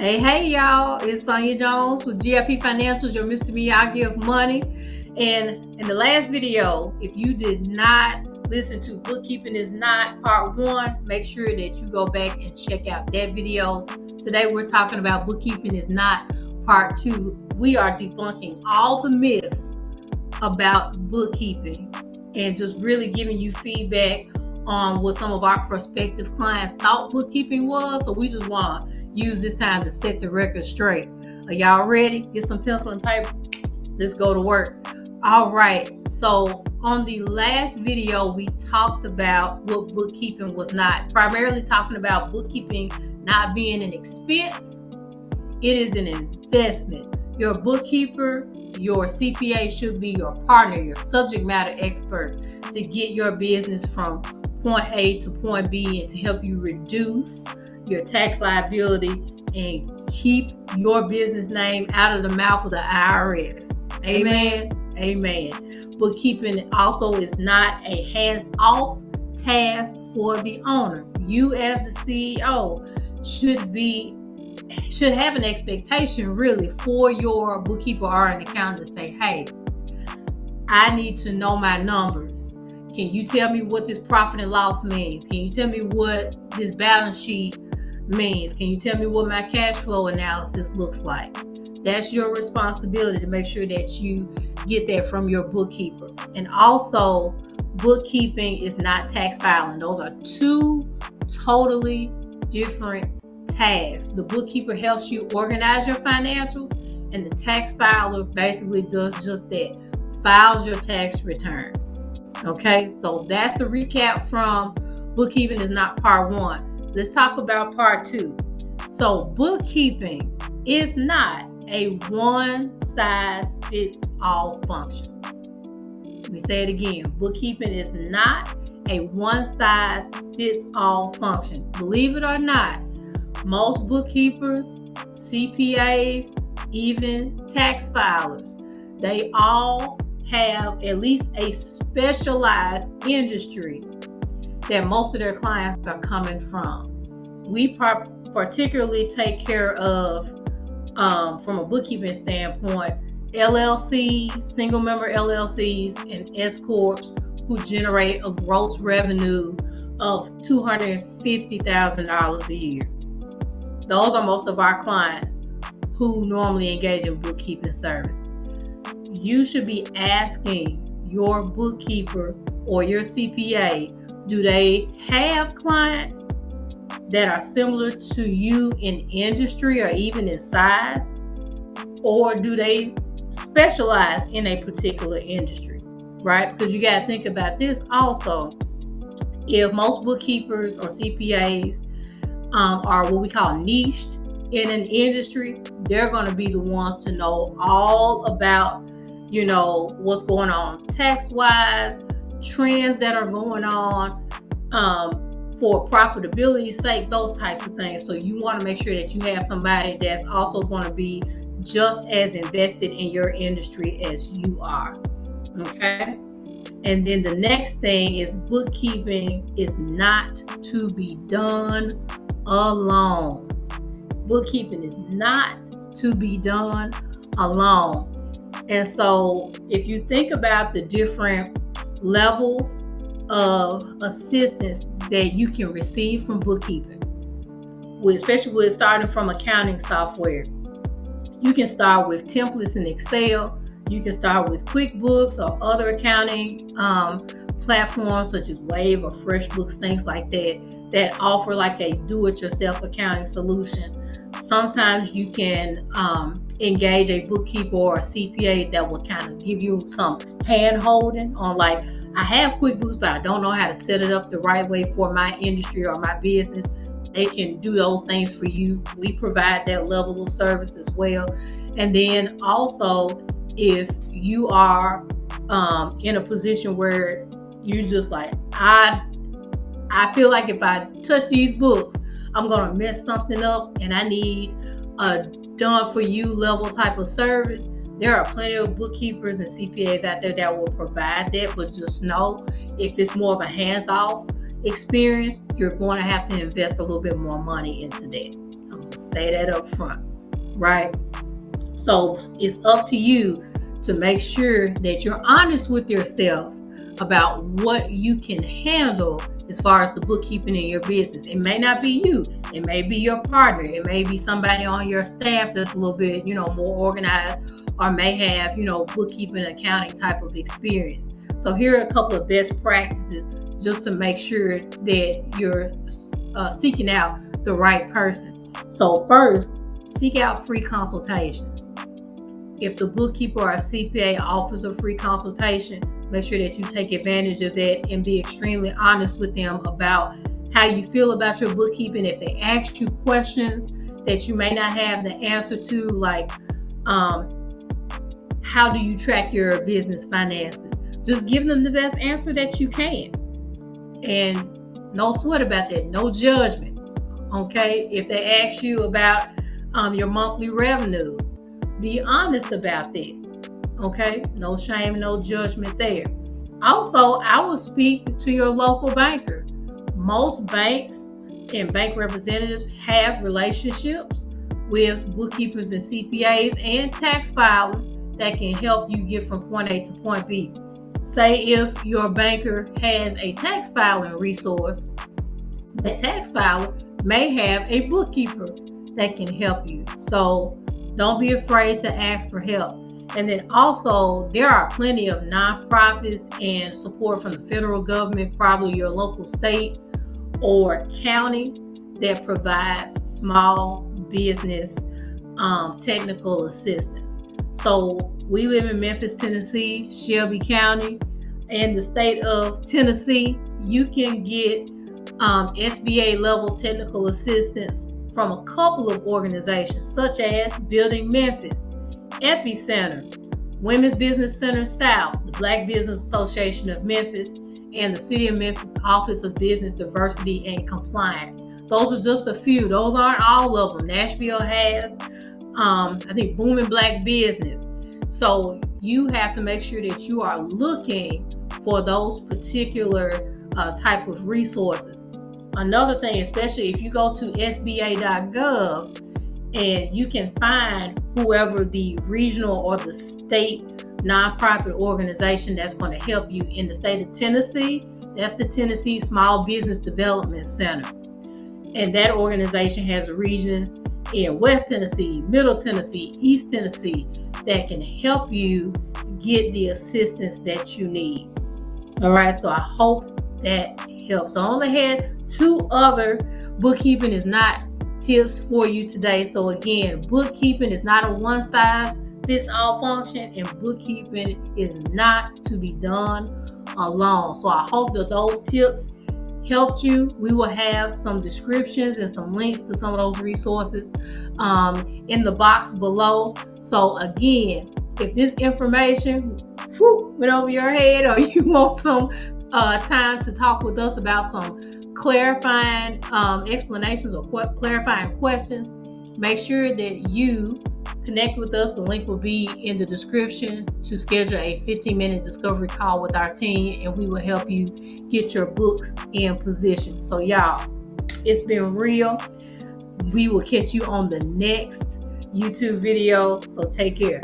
Hey, y'all. It's Sonia Jones with GIP Financials, your Mr. Miyagi of money. And in the last video, if you did not listen to Bookkeeping is Not Part 1, make sure that you go back and check out that video. Today, we're talking about Bookkeeping is Not Part 2. We are debunking all the myths about bookkeeping and just really giving you feedback on what some of our prospective clients thought bookkeeping was. So we just want to use this time to set the record straight. Are y'all ready? Get some pencil and paper. Let's go to work. All right. So on the last video, we talked about what bookkeeping was not, primarily talking about bookkeeping not being an expense. It is an investment. Your bookkeeper, your CPA should be your partner, your subject matter expert to get your business from point A to point B and to help you reduce your tax liability and keep your business name out of the mouth of the IRS. Amen. Amen. Bookkeeping also is not a hands-off task for the owner. You as the CEO should have an expectation really for your bookkeeper or an accountant to say, hey, I need to know my numbers. Can you tell me what this profit and loss means? Can you tell me what this balance sheet means? Can you tell me what my cash flow analysis looks like? That's your responsibility to make sure that you get that from your bookkeeper. And also, bookkeeping is not tax filing. Those are two totally different tasks. The bookkeeper helps you organize your financials, and the tax filer basically does just that, files your tax return. Okay, so that's the recap from Bookkeeping is Not Part 1. Let's talk about Part 2. So bookkeeping is not a one-size-fits-all function. Let me say it again. Bookkeeping is not a one-size-fits-all function. Believe it or not, most bookkeepers, CPAs, even tax filers, they all have at least a specialized industry that most of their clients are coming from. We particularly take care of, from a bookkeeping standpoint, LLCs, single member LLCs, and S Corps who generate a gross revenue of $250,000 a year. Those are most of our clients who normally engage in bookkeeping services. You should be asking your bookkeeper or your CPA, do they have clients that are similar to you in industry or even in size? Or do they specialize in a particular industry, right? Because you got to think about this also. If most bookkeepers or CPAs are what we call niched in an industry, they're going to be the ones to know all about, what's going on tax-wise, trends that are going on for profitability's sake, those types of things. So you want to make sure that you have somebody that's also going to be just as invested in your industry as you are. Okay? And then the next thing is bookkeeping is not to be done alone. Bookkeeping is not to be done alone. And so if you think about the different levels of assistance that you can receive from bookkeeping, especially with starting from accounting software, you can start with templates in Excel. You can start with QuickBooks or other accounting platforms such as Wave or FreshBooks, things like that offer like a do-it-yourself accounting solution. Sometimes you can engage a bookkeeper or a CPA that will kind of give you some hand-holding on, like, I have QuickBooks, but I don't know how to set it up the right way for my industry or my business. They can do those things for you. We provide that level of service as well. And then also, if you are in a position where you're just like, I feel like if I touch these books, I'm going to mess something up and I need a done-for-you level type of service, there are plenty of bookkeepers and CPAs out there that will provide that. But just know, if it's more of a hands-off experience, you're going to have to invest a little bit more money into that. I'm going to say that up front, right? So it's up to you to make sure that you're honest with yourself about what you can handle as far as the bookkeeping in your business. It may not be you. It may be your partner. It may be somebody on your staff that's a little bit, more organized, or may have, bookkeeping, accounting type of experience. So here are a couple of best practices just to make sure that you're seeking out the right person. So first, seek out free consultations. If the bookkeeper or CPA offers a free consultation, make sure that you take advantage of that and be extremely honest with them about how you feel about your bookkeeping. If they ask you questions that you may not have the answer to, like how do you track your business finances, just give them the best answer that you can. And no sweat about that, no judgment. Okay, if they ask you about your monthly revenue, be honest about that. Okay, no shame, no judgment there. Also, I will speak to your local banker. Most banks and bank representatives have relationships with bookkeepers and CPAs and tax filers that can help you get from point A to point B. Say if your banker has a tax filing resource, the tax filer may have a bookkeeper that can help you. So don't be afraid to ask for help. And then also, there are plenty of nonprofits and support from the federal government, probably your local state or county, that provides small business technical assistance. So we live in Memphis, Tennessee, Shelby County, and the state of Tennessee. You can get SBA level technical assistance from a couple of organizations such as Building Memphis, Epicenter, Women's Business Center South, the Black Business Association of Memphis, and the City of Memphis Office of Business Diversity and Compliance. Those are just a few. Those aren't all of them. Nashville has, I think, Booming Black Business. So you have to make sure that you are looking for those particular type of resources. Another thing, especially if you go to sba.gov, and you can find whoever the regional or the state nonprofit organization that's going to help you. In the state of Tennessee, that's the Tennessee Small Business Development Center. And that organization has regions in West Tennessee, Middle Tennessee, East Tennessee that can help you get the assistance that you need. All right, so I hope that helps. So I only had 2 other bookkeeping is not tips for you today. So again, bookkeeping is not a one-size-fits-all function, and bookkeeping is not to be done alone. So I hope that those tips helped you. We will have some descriptions and some links to some of those resources in the box below. So again, if this information went over your head, or you want some time to talk with us about some clarifying explanations or clarifying questions, make sure that you connect with us. The link will be in the description to schedule a 15-minute discovery call with our team, and we will help you get your books in position. So y'all, it's been real. We will catch you on the next YouTube video. So take care.